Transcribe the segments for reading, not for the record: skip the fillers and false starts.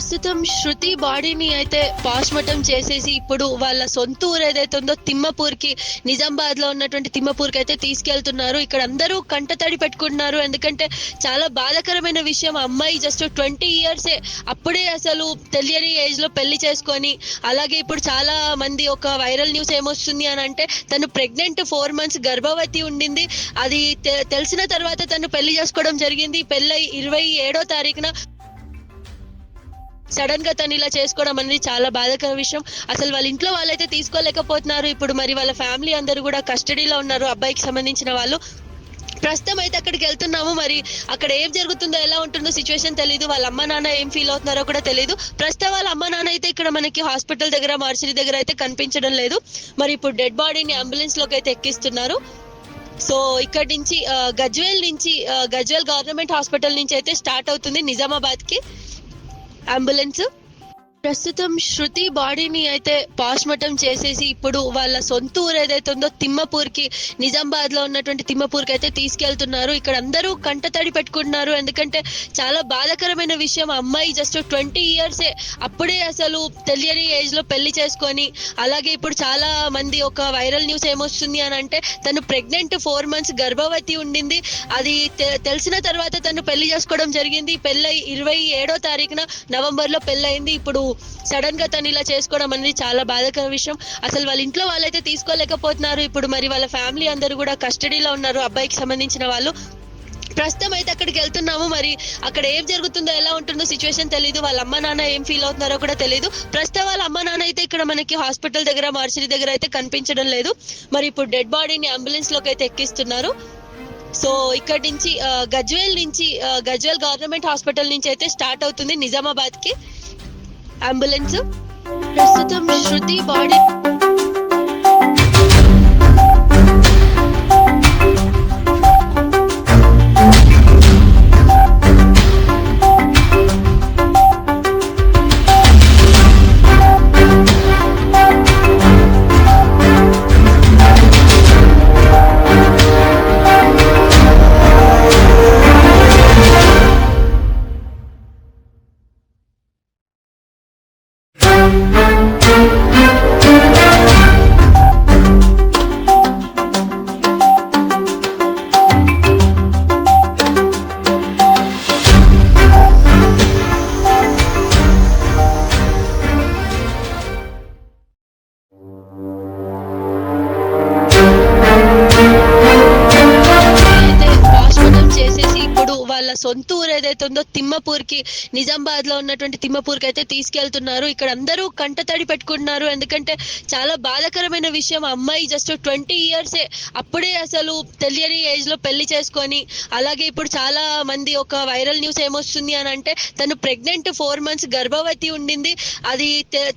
ప్రస్తుతం శృతి బాడీని అయితే పోస్ట్మార్టం చేసేసి ఇప్పుడు వాళ్ళ సొంత ఊరు ఏదైతే ఉందో తిమ్మపూర్కి, నిజామాబాద్ లో ఉన్నటువంటి తిమ్మపూర్కి అయితే తీసుకెళ్తున్నారు. ఇక్కడ అందరూ కంటతడి పెట్టుకుంటున్నారు. ఎందుకంటే చాలా బాధాకరమైన విషయం. అమ్మాయి జస్ట్ 20 ఇయర్సే, అప్పుడే అసలు తెలియని ఏజ్ లో పెళ్లి చేసుకొని, అలాగే ఇప్పుడు చాలా మంది ఒక వైరల్ న్యూస్ ఏమొస్తుంది అని అంటే తను ప్రెగ్నెంట్ 4 months గర్భవతి ఉండింది. అది తెలిసిన తర్వాత తను పెళ్లి చేసుకోవడం జరిగింది. పెళ్ళై 27వ తారీఖున సడన్ గా తను ఇలా చేసుకోవడం అనేది చాలా బాధాకర విషయం. అసలు వాళ్ళ ఇంట్లో వాళ్ళైతే తీసుకోలేకపోతున్నారు. ఇప్పుడు మరి వాళ్ళ ఫ్యామిలీ అందరూ కూడా కస్టడీలో ఉన్నారు, అబ్బాయికి సంబంధించిన వాళ్ళు. ప్రస్తుతం అయితే అక్కడికి వెళ్తున్నాము. మరి అక్కడ ఏం జరుగుతుందో, ఎలా ఉంటుందో సిచ్యువేషన్ తెలియదు. వాళ్ళ అమ్మ నాన్న ఏం ఫీల్ అవుతున్నారో కూడా తెలియదు. ప్రస్తుతం వాళ్ళ అమ్మ నాన్న అయితే ఇక్కడ మనకి హాస్పిటల్ దగ్గర, మార్చరీ దగ్గర అయితే కనిపించడం లేదు. మరి ఇప్పుడు డెడ్ బాడీని అంబులెన్స్ లోకి అయితే ఎక్కిస్తున్నారు. సో ఇక్కడ నుంచి గజ్వేల్ గవర్నమెంట్ హాస్పిటల్ నుంచి అయితే స్టార్ట్ అవుతుంది నిజామాబాద్ కి అంబులెన్స్. ప్రస్తుతం శృతి బాడీని అయితే పోస్ట్మార్టం చేసేసి ఇప్పుడు వాళ్ళ సొంత ఊరు ఏదైతే ఉందో తిమ్మపూర్కి, నిజామాబాద్ లో ఉన్నటువంటి తిమ్మపూర్కి అయితే తీసుకెళ్తున్నారు. ఇక్కడ అందరూ కంటతడి పెట్టుకుంటున్నారు. ఎందుకంటే చాలా బాధాకరమైన విషయం. అమ్మాయి జస్ట్ 20 ఇయర్సే, అప్పుడే అసలు తెలియని ఏజ్ లో పెళ్లి చేసుకొని, అలాగే ఇప్పుడు చాలా మంది ఒక వైరల్ న్యూస్ ఏమొస్తుంది అని అంటే తను ప్రెగ్నెంట్ 4 months గర్భవతి ఉండింది. అది తెలిసిన తర్వాత తను పెళ్లి చేసుకోవడం జరిగింది. పెళ్ళై 27వ తారీఖున నవంబర్ లో పెళ్ళయింది. ఇప్పుడు సడన్ గా తను ఇలా చేసుకోవడం అనేది చాలా బాధాకర విషయం. అసలు వాళ్ళ ఇంట్లో వాళ్ళైతే తీసుకోలేకపోతున్నారు. ఇప్పుడు మరి వాళ్ళ ఫ్యామిలీ అందరూ కూడా కస్టడీలో ఉన్నారు, అబ్బాయికి సంబంధించిన వాళ్ళు. ప్రస్తుతం అయితే అక్కడికి వెళ్తున్నాము. మరి అక్కడ ఏం జరుగుతుందో, ఎలా ఉంటుందో సిచ్యువేషన్ తెలియదు. వాళ్ళ అమ్మ నాన్న ఏం ఫీల్ అవుతున్నారో కూడా తెలియదు. ప్రస్తుతం వాళ్ళ అమ్మ నాన్న అయితే ఇక్కడ మనకి హాస్పిటల్ దగ్గర, మార్చరీ దగ్గర అయితే కనిపించడం లేదు. మరి ఇప్పుడు డెడ్ బాడీని అంబులెన్స్ లోకి అయితే ఎక్కిస్తున్నారు. సో ఇక్కడ నుంచి గజ్వేల్ గవర్నమెంట్ హాస్పిటల్ నుంచి అయితే స్టార్ట్ అవుతుంది నిజామాబాద్ కి అంబులెన్స్. ప్రస్తుతం శృతి బాడీ వాళ్ళ సొంత ఊరు ఏదైతే ఉందో తిమ్మపూర్కి, నిజామాబాద్ లో ఉన్నటువంటి తిమ్మపూర్కి అయితే తీసుకెళ్తున్నారు. ఇక్కడ అందరూ కంటతడి పెట్టుకుంటున్నారు. ఎందుకంటే చాలా బాధాకరమైన విషయం. అమ్మాయి జస్ట్ 20 ఇయర్సే, అప్పుడే అసలు తెలియని ఏజ్ లో పెళ్లి చేసుకొని, అలాగే ఇప్పుడు చాలా మంది ఒక వైరల్ న్యూస్ ఏమొస్తుంది అని అంటే తను ప్రెగ్నెంట్ 4 months గర్భవతి ఉండింది. అది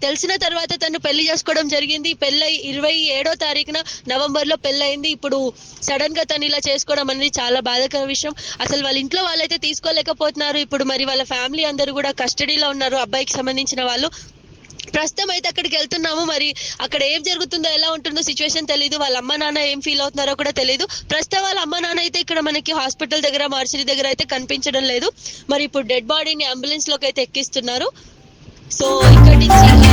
తెలిసిన తర్వాత తను పెళ్లి చేసుకోవడం జరిగింది. పెళ్ళై 27వ తారీఖున నవంబర్ లో పెళ్ళయింది. ఇప్పుడు సడన్ గా తను ఇలా చేసుకోవడం అనేది చాలా బాధాకర విషయం. అసలు వాళ్ళ ఇంట్లో వాళ్ళైతే తీసుకోలేకపోతున్నారు. ఇప్పుడు మరి వాళ్ళ ఫ్యామిలీ అందరూ కూడా కస్టడీలో ఉన్నారు, అబ్బాయికి సంబంధించిన వాళ్ళు. ప్రస్తుతం అయితే అక్కడికి వెళ్తున్నాము. మరి అక్కడ ఏం జరుగుతుందో, ఎలా ఉంటుందో సిచ్యువేషన్ తెలియదు. వాళ్ళ అమ్మ నాన్న ఏం ఫీల్ అవుతున్నారో కూడా తెలియదు. ప్రస్తుతం వాళ్ళ అమ్మ నాన్న అయితే ఇక్కడ మనకి హాస్పిటల్ దగ్గర, మార్చరీ దగ్గర అయితే కనిపించడం లేదు. మరి ఇప్పుడు డెడ్ బాడీని అంబులెన్స్ లోకి అయితే ఎక్కిస్తున్నారు. సో ఇక్కడ నుంచి